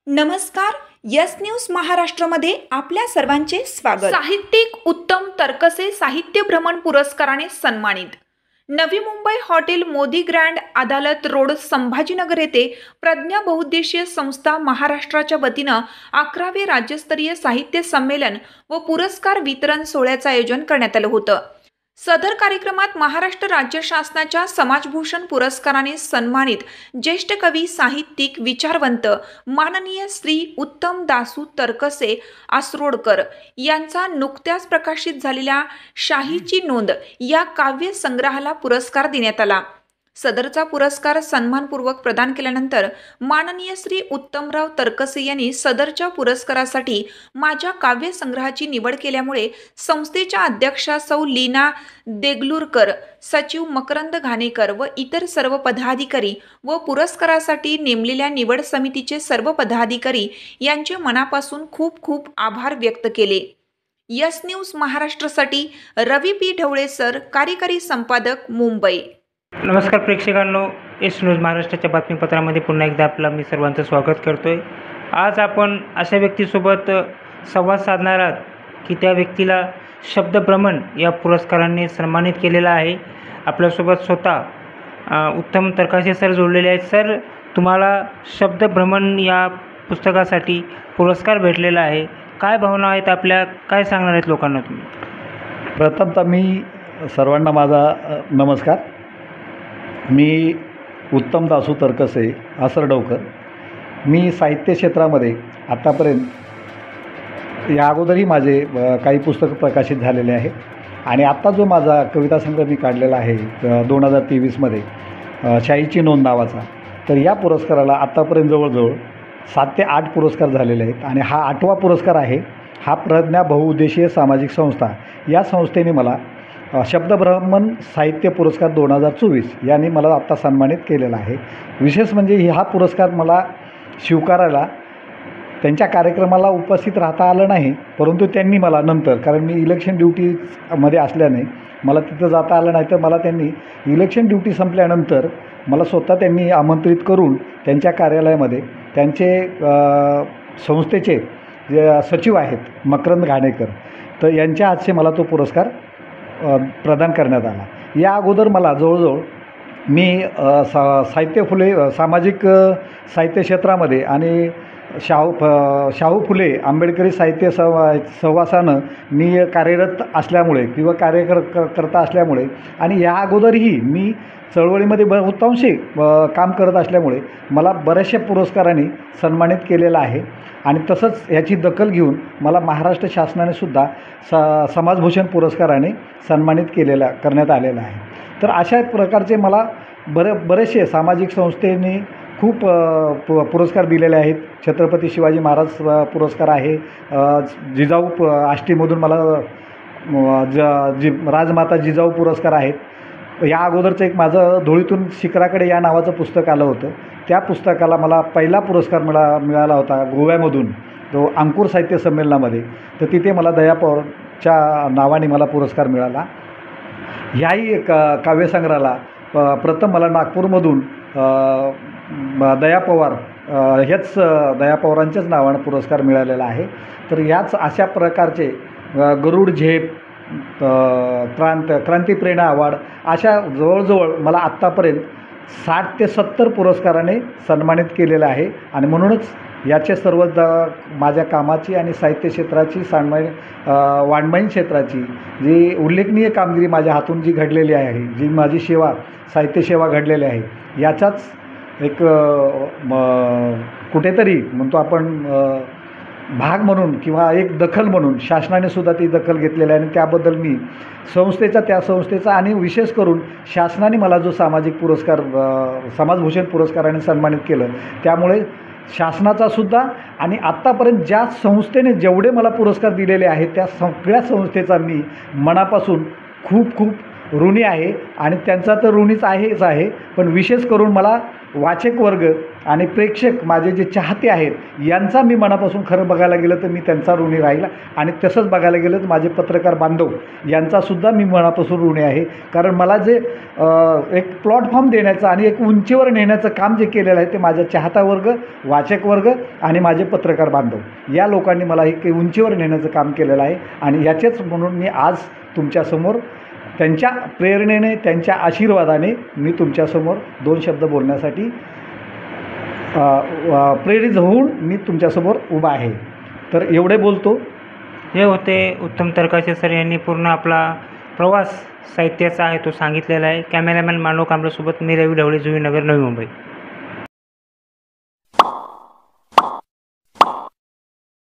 नमस्कार. Yes news महाराष्ट्रामध्ये आपल्या सर्वांचे स्वागत. साहित्यिक उत्तम तरकसे साहित्य भ्रमण पुरस्काराने सन्मानित. नवी मुंबई हॉटेल मोदी ग्रँड अदालत रोड संभाजीनगर येथे प्रज्ञा बहुउद्देशीय संस्था महाराष्ट्राच्या वतीनं 11वे राज्यस्तरीय साहित्य संमेलन व पुरस्कार वितरण सोहळ्याचं आयोजन करण्यात आलं होतं. सदर कार्यक्रमात महाराष्ट्र राज्य शासनाच्या समाजभूषण पुरस्काराने सन्मानित ज्येष्ठ कवी, साहित्यिक, विचारवंत माननीय श्री उत्तम दासू तरकसे आसरोडकर यांचा नुकत्याच प्रकाशित झालेल्या शाहीची नोंद या काव्य संग्रहाला पुरस्कार देण्यात आला. सदरचा पुरस्कार सन्मानपूर्वक प्रदान केल्यानंतर माननीय श्री उत्तमराव तरकसे यांनी सदरच्या पुरस्कारासाठी माझ्या काव्य संग्रहाची निवड केल्यामुळे संस्थेच्या अध्यक्षा सौ लीना देगलूरकर, सचिव मकरंद घाणेकर व इतर सर्व पदाधिकारी व पुरस्कारासाठी नेमलेल्या निवड समितीचे सर्व पदाधिकारी यांचे मनापासून खूप खूप आभार व्यक्त केले. यस न्यूज महाराष्ट्रासाठी रवी पी ढवळे सर, कार्यकारी संपादक, मुंबई. नमस्कार प्रेक्षकांनो, एस न्यूज महाराष्ट्राच्या बातमीपत्रामध्ये पुन्हा एकदा आपलं मी सर्वांचं स्वागत करतोय. आज आपण अशा व्यक्तीसोबत संवाद साधणार आहात की त्या व्यक्तीला शब्दभ्रमण या पुरस्काराने सन्मानित केलेलं आहे. आपल्यासोबत स्वतः उत्तम तरकसे सर जोडलेले आहेत. सर, तुम्हाला शब्दभ्रमण या पुस्तकासाठी पुरस्कार भेटलेला आहे. काय भावना आहेत आपल्या, काय सांगणार आहेत लोकांना तुम्ही? प्रथमतः मी सर्वांना माझा नमस्कार. मी उत्तम दासू तरकसे आसरडवकर. मी साहित्य क्षेत्रामध्ये आत्तापर्यंत या अगोदरही माझे काही पुस्तकं प्रकाशित झालेले आहे आणि आत्ता जो माझा कविता संग्रह मी काढलेला आहे 2023मध्ये शाहीची नोंद नावाचा, तर या पुरस्काराला आत्तापर्यंत जवळजवळ 7 ते 8 पुरस्कार झालेले आहेत आणि हा 8वा पुरस्कार आहे. हा प्रज्ञा बहुउद्देशीय सामाजिक संस्था या संस्थेने मला शब्दभ्रमण साहित्य पुरस्कार 2024 यांनी मला आत्ता सन्मानित केलेला आहे. विशेष म्हणजे हा पुरस्कार मला स्वीकारायला त्यांच्या कार्यक्रमाला उपस्थित राहता आलं नाही, परंतु त्यांनी मला नंतर, कारण मी इलेक्शन ड्युटीमध्ये असल्याने मला तिथं जाता आलं नाही, तर मला त्यांनी इलेक्शन ड्युटी संपल्यानंतर मला स्वतः त्यांनी आमंत्रित करून त्यांच्या कार्यालयामध्ये त्यांचे संस्थेचे जे सचिव आहेत मकरंद घाणेकर, तर यांच्या हातचे मला तो पुरस्कार प्रदान करण्यात आला. या अगोदर मला जवळजवळ मी साहित्य फुले सामाजिक साहित्य क्षेत्रामध्ये आणि शाहू फुले आंबेडकरी साहित्य सहवासानं मी कार्यरत असल्यामुळे किंवा करता असल्यामुळे आणि या अगोदरही मी चळवळीमध्ये बहुतांशी काम करत असल्यामुळे मला बऱ्याचशा पुरस्कारांनी सन्मानित केलेलं आहे. आणि तसंच ह्याची दखल घेऊन मला महाराष्ट्र शासनाने सुद्धा समाजभूषण पुरस्काराने सन्मानित करण्यात आलेलं आहे. तर अशा प्रकारचे मला बरेचसे सामाजिक संस्थेने खूप पुरस्कार दिलेले आहेत. छत्रपती शिवाजी महाराज पुरस्कार आहे, जिजाऊ आष्टीमधून मला राजमाता जिजाऊ पुरस्कार आहेत. या अगोदरचं एक माझं धुळीतून शिखराकडे या नावाचं पुस्तक आलं होतं. त्या पुस्तकाला मला पहिला पुरस्कार मिळाला होता गोव्यामधून, तो अंकुर साहित्य संमेलनामध्ये. तर तिथे मला दया पवारच्या नावाने मला पुरस्कार मिळाला. ह्याही काव्यसंग्रहाला प्रथम मला नागपूरमधून दया पवार हेच दया पवारांच्याच नावानं पुरस्कार मिळालेला आहे. तर याच अशा प्रकारचे गरुड झेप, क्रांती प्रेरणा अवॉर्ड अशा जवळजवळ मला आत्तापर्यंत 60 ते 70 पुरस्काराने सन्मानित केलेलं आहे. आणि म्हणूनच याचे सर्व माझ्या कामाची आणि साहित्य क्षेत्राची वाङ्मयीन क्षेत्राची जी उल्लेखनीय कामगिरी माझ्या हातून जी घडलेली आहे, जी माझी साहित्य सेवा घडलेली आहे, याचाच एक कुठेतरी म्हणतो आपण भाग म्हणून किंवा एक दखल म्हणून शासनाने सुद्धा ती दखल घेतलेली आहे. आणि त्याबद्दल मी त्या संस्थेचा आणि विशेष करून शासनाने मला जो सामाजिक पुरस्कार समाजभूषण पुरस्काराने सन्मानित केलं, त्यामुळे शासनाचा सुद्धा आणि आत्तापर्यंत ज्या संस्थेने जेवढे मला पुरस्कार दिलेले आहेत त्या सगळ्या संस्थेचा मी मनापासून खूप खूप ऋणी आहे. आणि त्यांचा तर ऋणीच आहे, पण विशेष करून मला वाचक वर्ग आणि प्रेक्षक माझे जे चाहते आहेत यांचा मी मनापासून खरं बघायला गेलं तर मी त्यांचा ऋणी राहिला आणि तसंच बघायला गेलं तर माझे पत्रकार बांधव यांचासुद्धा मी मनापासून ऋणी आहे. कारण मला जे एक प्लॅटफॉर्म देण्याचं आणि एक उंचीवर नेण्याचं काम जे केलेलं आहे ते माझा चाहता वर्ग, वाचक वर्ग आणि माझे पत्रकार बांधव या लोकांनी मला एक उंचीवर नेण्याचं काम केलेलं आहे. आणि याचेच म्हणून मी आज तुमच्यासमोर त्यांच्या प्रेरणेने, त्यांच्या आशीर्वादाने मी तुमच्यासमोर 2 शब्द बोलण्यासाठी प्रेरित होऊन मी तुमच्यासमोर उभा आहे. तर एवढे बोलतो. हे होते उत्तम तरकासे सर यांनी पूर्ण आपला प्रवास साहित्याचा आहे तो सांगितलेला आहे. कॅमेरामॅन मानव कांबळेसोबत मी रवी ढवळे, जुईनगर, नवी मुंबई.